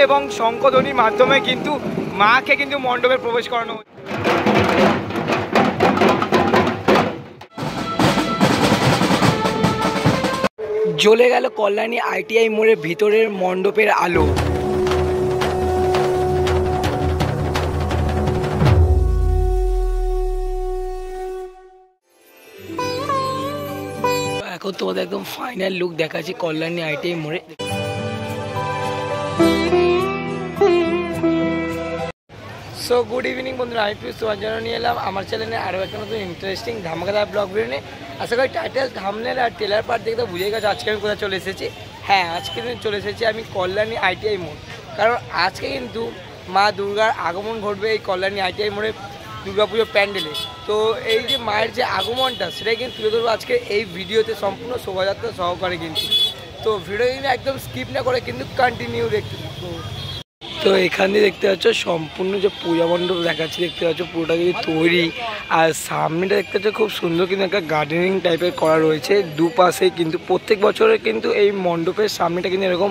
এবং শঙ্খধ্বনির মাধ্যমে কিন্তু মাকে কিন্তু মণ্ডপে প্রবেশ করানো হচ্ছে। জ্বলে গেল কল্যাণী ITI মোড়ের ভিতরের মণ্ডপের আলো। এখন তোমাদের একদম ফাইনাল লুক দেখাচ্ছি কল্যাণী ITI মোড়ে। সো গুড ইভিনিং বন্ধুরা, আমি পিউষ তোমার জন্য নিয়ে এলাম আমার চ্যানেলে আরও একটা নতুন ইন্টারেস্টিং ধামাকাদার ব্লগ ভিডিও নিয়ে। আশা করি টাইটেল থাম্বনেল আর ট্রেলার পার্ট দেখে তো বুঝে গেছো আজকে আমি কোথায় চলে এসেছি। হ্যাঁ, আজকে চলে এসেছি আমি কল্যাণী ITI মোড়, কারণ আজকে কিন্তু মা দুর্গার আগমন ঘটবে এই কল্যাণী ITI মোড়ে দুর্গাপুজোর প্যান্ডেলে। তো এই যে মায়ের যে আগমনটা সেটাই কিন্তু তুলে ধরবো আজকে এই ভিডিওতে সম্পূর্ণ শোভাযাত্রা সহকারে কিন্তু। তো ভিডিও কিন্তু একদম স্কিপ না করে কিন্তু কন্টিনিউ দেখতে থাকবো। তো এখানে দেখতে পাচ্ছ সম্পূর্ণ যে পূজা মণ্ডপ দেখাচ্ছে, দেখতে পাচ্ছ পুরোটা কিন্তু তৈরি। আর সামনেটা দেখতে পাচ্ছ খুব সুন্দর কিন্তু একটা গার্ডেনিং টাইপের করা রয়েছে দুপাশেই কিন্তু। প্রত্যেক বছরে কিন্তু এই মণ্ডপের সামনেটা কিন্তু এরকম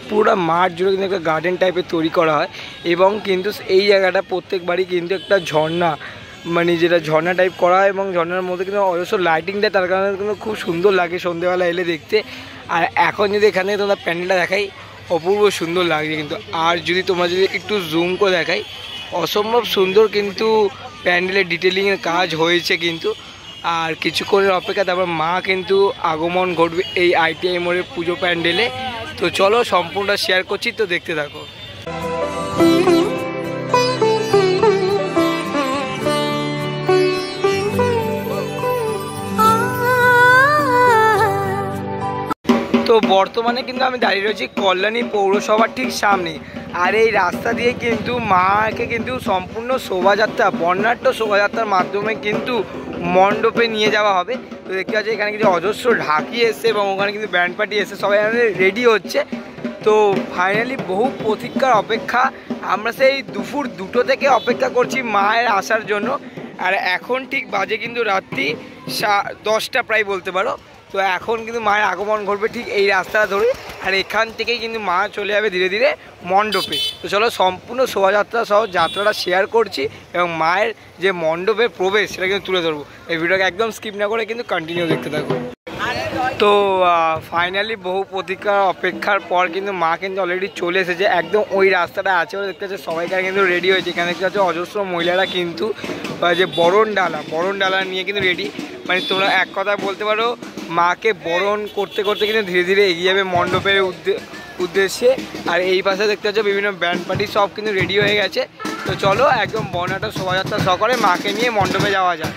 পুরোটা মাঠ জুড়ে কিন্তু একটা গার্ডেন টাইপের তৈরি করা হয়। এবং কিন্তু এই জায়গাটা প্রত্যেকবারই কিন্তু একটা ঝর্ণা, মানে যেটা ঝর্ণা টাইপ করা হয় এবং ঝর্ণার মধ্যে কিন্তু অজস্র লাইটিং দেয়, তার কারণে কিন্তু খুব সুন্দর লাগে সন্ধ্যেবেলা এলে দেখতে। আর এখন যদি এখানে তোমরা প্যান্ডেলটা দেখাই, অপূর্ব সুন্দর লাগছে কিন্তু। আর যদি তোমরা যদি একটু জুম করে দেখাই, অসম্ভব সুন্দর কিন্তু প্যান্ডেলের ডিটেলিংয়ের কাজ হয়েছে কিন্তু। আর কিছুক্ষণের অপেক্ষা তারপর মা কিন্তু আগমন ঘটবে এই ITI মোড়ের পুজো প্যান্ডেলে। তো চলো সম্পূর্ণটা শেয়ার করছি, তো দেখতে থাকো। তো বর্তমানে কিন্তু আমি দাঁড়িয়ে রয়েছি কল্যাণী পৌরসভার ঠিক সামনে। আর এই রাস্তা দিয়ে কিন্তু মাকে কিন্তু সম্পূর্ণ শোভাযাত্রা, বর্ণাঢ্য শোভাযাত্রার মাধ্যমে কিন্তু মণ্ডপে নিয়ে যাওয়া হবে। তো দেখতে পাচ্ছি এখানে কিন্তু অজস্র ঢাকি এসছে এবং ওখানে কিন্তু ব্যান্ড পার্টি এসে সবাই এখানে রেডি হচ্ছে। তো ফাইনালি বহু প্রতীক্ষার অপেক্ষা, আমরা সেই দুপুর 2টো থেকে অপেক্ষা করছি মায়ের আসার জন্য। আর এখন ঠিক বাজে কিন্তু রাত্রি 10টা প্রায় বলতে পারো। তো এখন কিন্তু মায়ের আগমন ঘটবে ঠিক এই রাস্তাটা ধরে, আর এখান থেকেই কিন্তু মা চলে যাবে ধীরে ধীরে মণ্ডপে। তো চলো সম্পূর্ণ শোভাযাত্রা সহ যাত্রাটা শেয়ার করছি এবং মায়ের যে মণ্ডপে প্রবেশ সেটা কিন্তু তুলে ধরবো। এই ভিডিওকে একদম স্কিপ না করে কিন্তু কন্টিনিউ দেখতে থাকবো। তো ফাইনালি বহু প্রতীক্ষার অপেক্ষার পর কিন্তু মা কিন্তু অলরেডি চলে এসেছে, একদম ওই রাস্তাটা আছে ওরা দেখতে পাচ্ছে সবাইকার কিন্তু রেডি হয়েছে। এখানে দেখতে পাচ্ছে অজস্র মহিলারা কিন্তু যে বরণ ডালা নিয়ে কিন্তু রেডি। মানে তোমরা এক কথা বলতে পারো মাকে বরণ করতে করতে কিন্তু ধীরে ধীরে এগিয়ে যাবে মণ্ডপের উদ্দেশ্যে। আর এই পাশে দেখতে পাচ্ছ বিভিন্ন ব্যান্ড পার্টি সব কিন্তু রেডি হয়ে গেছে। তো চলো একদম বর্ণাঢ্য শোভাযাত্রা সহকারে মাকে নিয়ে মণ্ডপে যাওয়া যায়।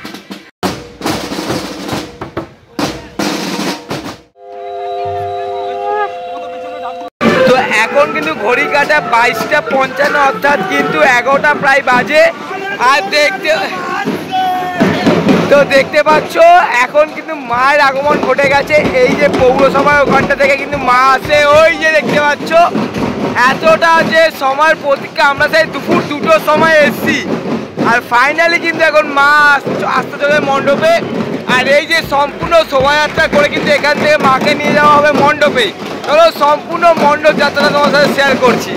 তো এখন কিন্তু ঘড়ি কাটা 22টা 55, অর্থাৎ কিন্তু 11টা প্রায় বাজে। আর দেখতে পাচ্ছ এখন কিন্তু মায়ের আগমন ঘটে গেছে। এই যে পৌরসভার ওখানটা থেকে কিন্তু মা আসে, ওই যে দেখতে পাচ্ছ। এতটা যে সময়ের প্রতীক্ষা, আমরা সেই দুপুর 2টোর সময় এসছি। আর ফাইনালি কিন্তু এখন মা আসতে চলে মণ্ডপে। আর এই যে সম্পূর্ণ শোভাযাত্রা করে কিন্তু এখান থেকে মাকে নিয়ে যাওয়া হবে মণ্ডপে। চলো সম্পূর্ণ মণ্ডপ যাত্রাটা তোমার সাথে শেয়ার করছি।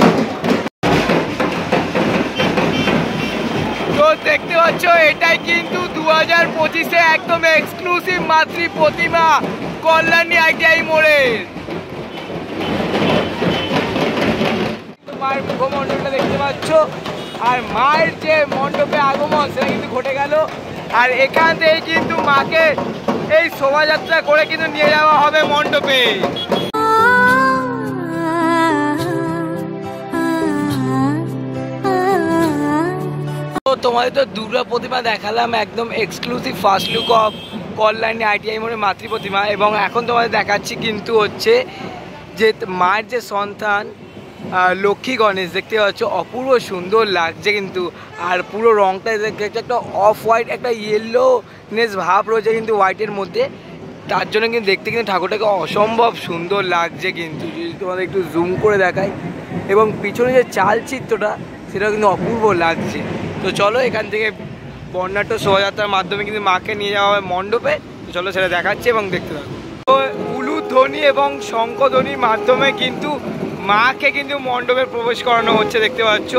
তো দেখতে পাচ্ছ এটাই কিন্তু 2025-এ একদম এক্সক্লুসিভ মাতৃ প্রতিমা কল্যাণী ITI মোড়ে। মায়ের মুখমণ্ডলটা দেখতে পাচ্ছ, আর মায়ের যে মণ্ডপে আগমন সেটা কিন্তু ঘটে গেল। আর এখান থেকে কিন্তু মাকে এই শোভাযাত্রা করে কিন্তু নিয়ে যাওয়া হবে মণ্ডপে। তোমাদের তো দুর্গা প্রতিমা দেখালাম, একদম exclusive first look of Kalyani ITI মোড়ে মাতৃ প্রতিমা। এবং এখন তোমাদের দেখাচ্ছি কিন্তু হচ্ছে যে মায়ের যে সন্তান লক্ষ্মী গণেশ, দেখতে পাচ্ছ অপূর্ব সুন্দর লাগছে কিন্তু। আর পুরো রংটা দেখতে একটা অফ হোয়াইট, একটা ইয়েলোনেস ভাব রয়েছে কিন্তু হোয়াইটের মধ্যে। তার জন্য কিন্তু দেখতে কিন্তু ঠাকুরটাকে অসম্ভব সুন্দর লাগছে কিন্তু, যদি তোমাদের একটু জুম করে দেখাই। এবং পিছনে যে চালচিত্রটা সেটাও কিন্তু অপূর্ব লাগছে। তো চলো এখান থেকে বর্ণাঢ্য শোভাযাত্রার মাধ্যমে কিন্তু মাকে নিয়ে যাওয়া হবে মণ্ডপে। তো চলো সেটা দেখাচ্ছি এবং দেখতে থাকো। তো উলুধ্বনি এবং শঙ্খধ্বনির মাধ্যমে কিন্তু মাকে কিন্তু মণ্ডপে প্রবেশ করানো হচ্ছে, দেখতে পাচ্ছ।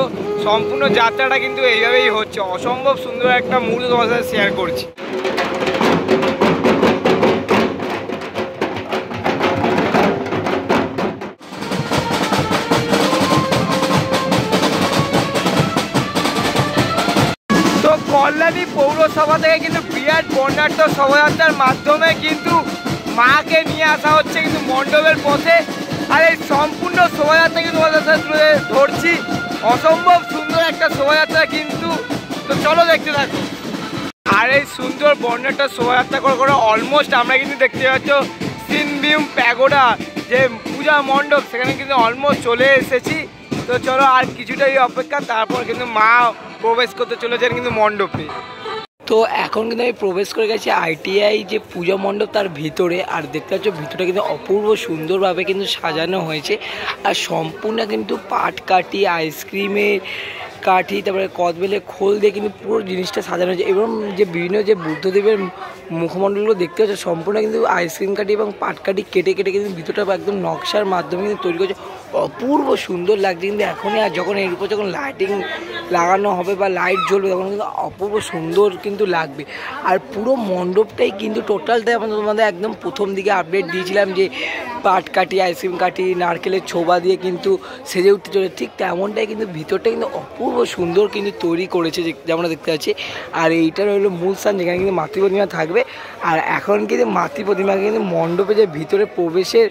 সম্পূর্ণ যাত্রাটা কিন্তু এইভাবেই হচ্ছে। অসম্ভব সুন্দর একটা মুহূর্ত তোমার সাথে শেয়ার করছি। তো কল্যাণী পৌরসভা থেকে কিন্তু বিরাট বর্ণাঢ্য শোভাযাত্রার মাধ্যমে কিন্তু মাকে নিয়ে আসা হচ্ছে কিন্তু মণ্ডপের পথে। আর এই সম্পূর্ণ শোভাযাত্রা কিন্তু তোমাদের সাথে তুলে ধরছি। অসম্ভব সুন্দর একটা শোভাযাত্রা কিন্তু। তো চলো দেখতে থাকো। আর এই সুন্দর বর্ণাঢ্য শোভাযাত্রা করে অলমোস্ট আমরা কিন্তু দেখতে পাচ্ছ সিনবিম প্যাগোডা যে পূজা মণ্ডপ, সেখানে কিন্তু অলমোস্ট চলে এসেছি। তো চলো আর কিছুটাই অপেক্ষা, তারপর কিন্তু মা প্রবেশ করতে চলেছেন কিন্তু মণ্ডপে। তো এখন কিন্তু আমি প্রবেশ করে গেছি ITI যে পূজা মণ্ডপ তার ভিতরে। আর দেখতে পাচ্ছ ভিতরটা কিন্তু অপূর্ব সুন্দরভাবে কিন্তু সাজানো হয়েছে। আর সম্পূর্ণ কিন্তু পাটকাঠি, আইসক্রিমের কাঠি, তারপরে কদবেলের খোল দিয়ে কিন্তু পুরো জিনিসটা সাজানো হয়েছে। এবং যে বিভিন্ন যে বুদ্ধদেবের মুখমণ্ডলগুলো দেখতে পাচ্ছ সম্পূর্ণ কিন্তু আইসক্রিম কাঠি এবং পাটকাঠি কেটে কেটে কিন্তু ভিতরটা একদম নকশার মাধ্যমে কিন্তু তৈরি করছে। অপূর্ব সুন্দর লাগছে কিন্তু এখনই। আর যখন এর উপর যখন লাইটিং লাগানো হবে বা লাইট জ্বলবে তখন কিন্তু অপূর্ব সুন্দর কিন্তু লাগবে। আর পুরো মণ্ডপটাই কিন্তু টোটালটাই আমরা তোমাদের একদম প্রথম দিকে আপডেট দিয়েছিলাম যে পাটকাঠি, আইসক্রিম কাঠি, নারকেলের ছোবা দিয়ে কিন্তু সেজে উঠতে চলে। ঠিক তেমনটাই কিন্তু ভিতরটা কিন্তু অপূর্ব সুন্দর কিন্তু তৈরি করেছে যেমন দেখতে পাচ্ছি। আর এইটার হলো মূল স্থান যেখানে কিন্তু মাতৃ প্রতিমা থাকবে। আর এখন কিন্তু মাতৃ প্রতিমাকে কিন্তু মণ্ডপে যে ভিতরে প্রবেশের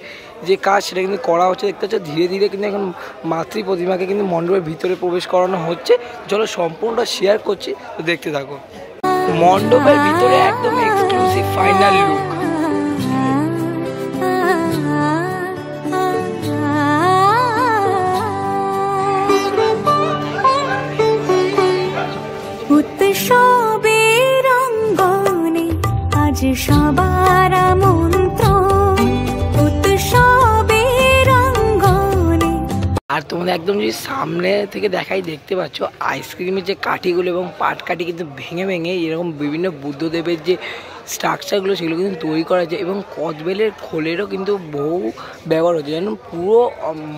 যে কাজ সেটা কিন্তু করা হচ্ছে দেখতে পাচ্ছ। ধীরে ধীরে কিন্তু এখন মাতৃ প্রতিমাকে কিন্তু মণ্ডপের ভিতরে প্রবেশ করানো হচ্ছে। চলো সম্পূর্ণটা শেয়ার করছি, তো দেখতে থাকো। মণ্ডপের ভিতরে একদম এক্সক্লুসিভ ফাইনাল লুক। উৎসবের অঙ্গনে আজ সবার মন্ত্র, উৎসবের অঙ্গনে। আর তোমাদের একদম যদি সামনে থেকে দেখাই দেখতে পাচ্ছ আইসক্রিমের যে কাঠিগুলো এবং পাট কাঠি কিন্তু ভেঙে ভেঙে এরকম বিভিন্ন বুদ্ধদেবের যে স্ট্রাকচারগুলো সেগুলো কিন্তু তৈরি করা যায়। এবং কদবেলের খোলেরও কিন্তু বহু ব্যবহার হচ্ছে, যেন পুরো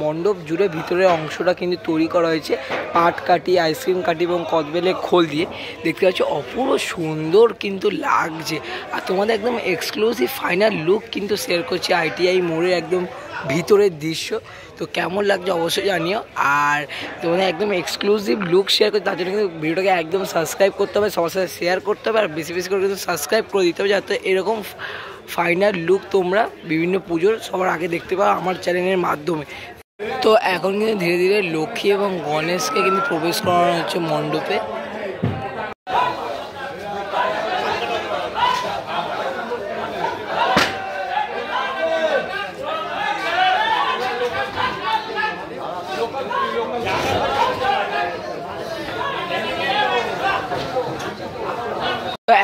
মণ্ডপ জুড়ে ভিতরের অংশটা কিন্তু তৈরি করা হয়েছে পাট কাঠি, আইসক্রিম কাঠি এবং কদবেলের খোল দিয়ে। দেখতে পাচ্ছ অপূর্ব সুন্দর কিন্তু লাগছে। আর তোমাদের একদম এক্সক্লুসিভ ফাইনাল লুক কিন্তু শেয়ার করছি ITI মোড়ের একদম ভিতরের দৃশ্য। তো কেমন লাগছে অবশ্যই জানিও। আর তোমাদের একদম এক্সক্লুসিভ লুক শেয়ার করতে তার জন্য কিন্তু ভিডিওটাকে একদম সাবস্ক্রাইব করতে হবে, সবার সাথে শেয়ার করতে হবে। আর বেশি বেশি করে কিন্তু সাবস্ক্রাইব করে দিতে হবে যাতে এরকম ফাইনাল লুক তোমরা বিভিন্ন পুজোর সবার আগে দেখতে পাও আমার চ্যানেলের মাধ্যমে। তো এখন কিন্তু ধীরে ধীরে লক্ষ্মী এবং গণেশকে কিন্তু প্রবেশ করানো হচ্ছে মণ্ডপে।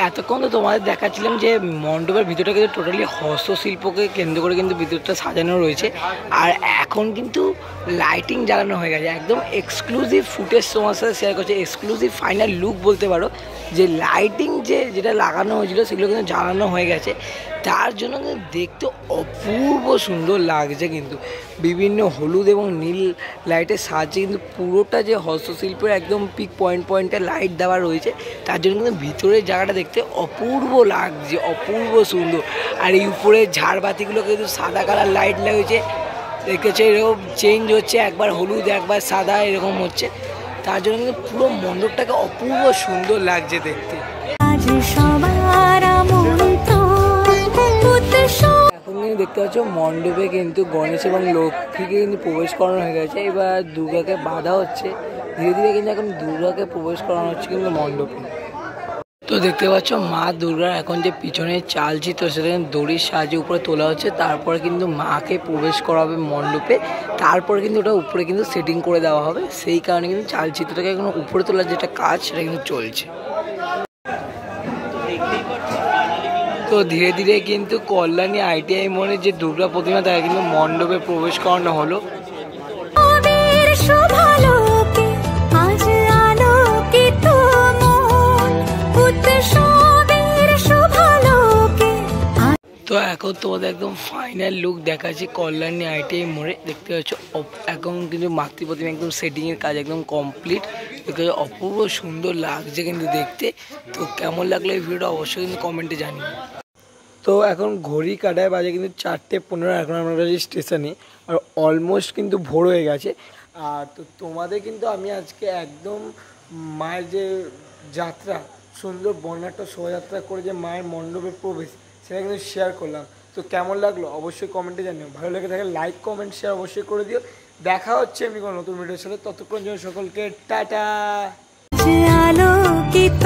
এতক্ষণ তো তোমাদের দেখাচ্ছিলাম যে মণ্ডপের ভিতরটা কিন্তু টোটালি হস্তশিল্পকে কেন্দ্র করে কিন্তু ভিতরটা সাজানো রয়েছে। আর এখন কিন্তু লাইটিং জ্বালানো হয়ে গেছে, একদম এক্সক্লুসিভ ফুটেজ তোমার সাথে শেয়ার করছে। এক্সক্লুসিভ ফাইনাল লুক বলতে পারো, যে লাইটিং যেটা লাগানো হয়েছিল সেগুলো কিন্তু জ্বালানো হয়ে গেছে। তার জন্য কিন্তু দেখতে অপূর্ব সুন্দর লাগছে। কিন্তু বিভিন্ন হলুদ এবং নীল লাইটের সাহায্যে কিন্তু পুরোটা যে হস্তশিল্পের একদম পিক পয়েন্টে লাইট দেওয়া রয়েছে, তার জন্য কিন্তু ভিতরের জায়গাটা দেখতে অপূর্ব লাগছে, অপূর্ব সুন্দর। আর এই উপরের ঝাড়বাতিগুলো কিন্তু সাদা কালার লাইট লাগিয়েছে, দেখেছে এরকম চেঞ্জ হচ্ছে, একবার হলুদ একবার সাদা এরকম হচ্ছে। তার জন্য কিন্তু পুরো মণ্ডপটাকে অপূর্ব সুন্দর লাগছে দেখতে। এখন কিন্তু দেখতে পাচ্ছ মণ্ডপে কিন্তু গণেশ এবং লক্ষ্মীকে কিন্তু প্রবেশ করানো হয়ে গেছে। এবার দুর্গাকে বাঁধা হচ্ছে, ধীরে ধীরে কিন্তু এখন দুর্গাকে প্রবেশ করানো হচ্ছে কিন্তু মণ্ডপে। তো দেখতে পাচ্ছ মা দুর্গার এখন যে পিছনে চালচিত্র সেটা দড়ির সাহায্যে উপরে তোলা হচ্ছে। তারপরে কিন্তু মাকে প্রবেশ করাবে মণ্ডপে, তারপরে কিন্তু ওটা উপরে কিন্তু সেটিং করে দেওয়া হবে। সেই কারণে কিন্তু চালচিত্রটাকে এখন উপরে তোলার যেটা কাজ সেটা কিন্তু চলছে। তো ধীরে ধীরে কিন্তু কল্যাণী ITI মোড়ের যে দুর্গা প্রতিমা তারা কিন্তু মণ্ডপে প্রবেশ করানো হলো। তো তো এখন তোমাদের একদম ফাইনাল লুক দেখাচ্ছি কল্যাণী আইটিআই মোড়ে। দেখতে পাচ্ছ এখন কিন্তু মাতৃ প্রতিমা একদম সেটিংয়ের কাজ একদম কমপ্লিট। দেখতে পাচ্ছ অপূর্ব সুন্দর লাগছে কিন্তু দেখতে। তো কেমন লাগলো এই ভিডিওটা অবশ্যই কিন্তু কমেন্টে জানিও। তো এখন ঘড়ি কাটায় বাজে কিন্তু 4:15। এখন আমরা কাছে স্টেশনে আর অলমোস্ট কিন্তু ভোর হয়ে গেছে। আর তো তোমাদের কিন্তু আমি আজকে একদম মায়ের যে যাত্রা সুন্দর বর্ণাঢ্য শোভাযাত্রা করে যে মায়ের মণ্ডপে প্রবেশ সেটা কিন্তু শেয়ার করলাম। তো কেমন লাগলো অবশ্যই কমেন্টে জানিও। ভালো লেগে থাকে লাইক কমেন্ট শেয়ার অবশ্যই করে দিও। দেখা হচ্ছে এমনি কোনো নতুন ভিডিওর সাথে। ততক্ষণ জন্য সকলকে টাটা। আলোকিত